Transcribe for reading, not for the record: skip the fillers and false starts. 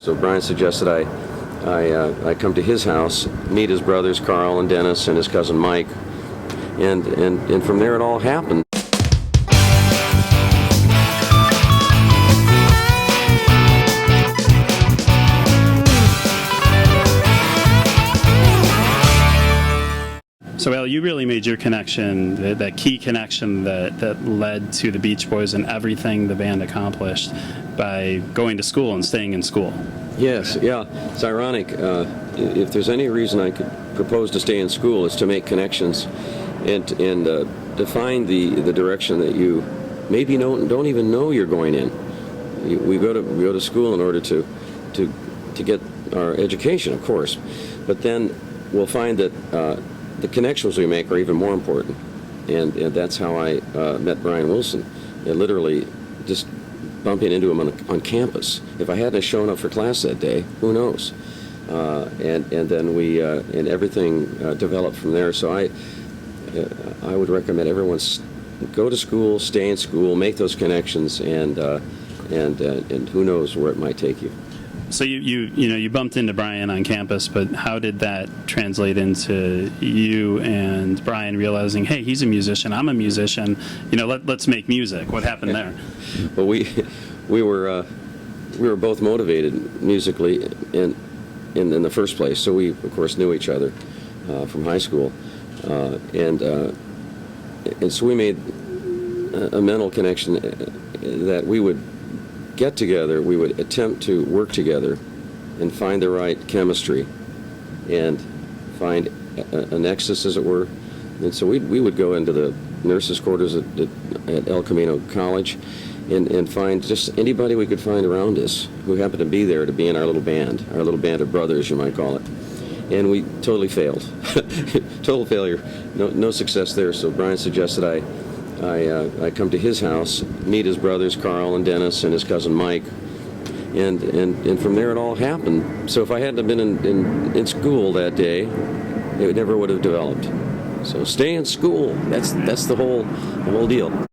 So Brian suggested I come to his house, meet his brothers Carl and Dennis and his cousin Mike, and from there it all happened. So, Al, you really made your connection, that key connection that led to the Beach Boys and everything the band accomplished by going to school and staying in school. Yes, yeah. It's ironic. If there's any reason I could propose to stay in school, it's to make connections and define the direction that you maybe don't even know you're going in. We go to school in order to get our education, of course, but then we'll find that the connections we make are even more important, and that's how I met Brian Wilson. And literally just bumping into him on campus. If I hadn't shown up for class that day, who knows? And then and everything developed from there. So I would recommend everyone go to school, stay in school, make those connections, and who knows where it might take you. So you bumped into Brian on campus, but how did that translate into you and Brian realizing, hey, he's a musician, I'm a musician, let's make music? What happened there? Well, we were both motivated musically in the first place. So we of course knew each other from high school, and so we made a mental connection that we would get together, we would attempt to work together and find the right chemistry and find a nexus, as it were. And so we would go into the nurses' quarters at El Camino College and find just anybody we could find around us who happened to be there to be in our little band of brothers, you might call it. And we totally failed. Total failure. No success there. So Brian suggested I come to his house, meet his brothers Carl and Dennis and his cousin Mike, and from there it all happened. So if I hadn't been in school that day, it never would have developed. So stay in school. That's the whole deal.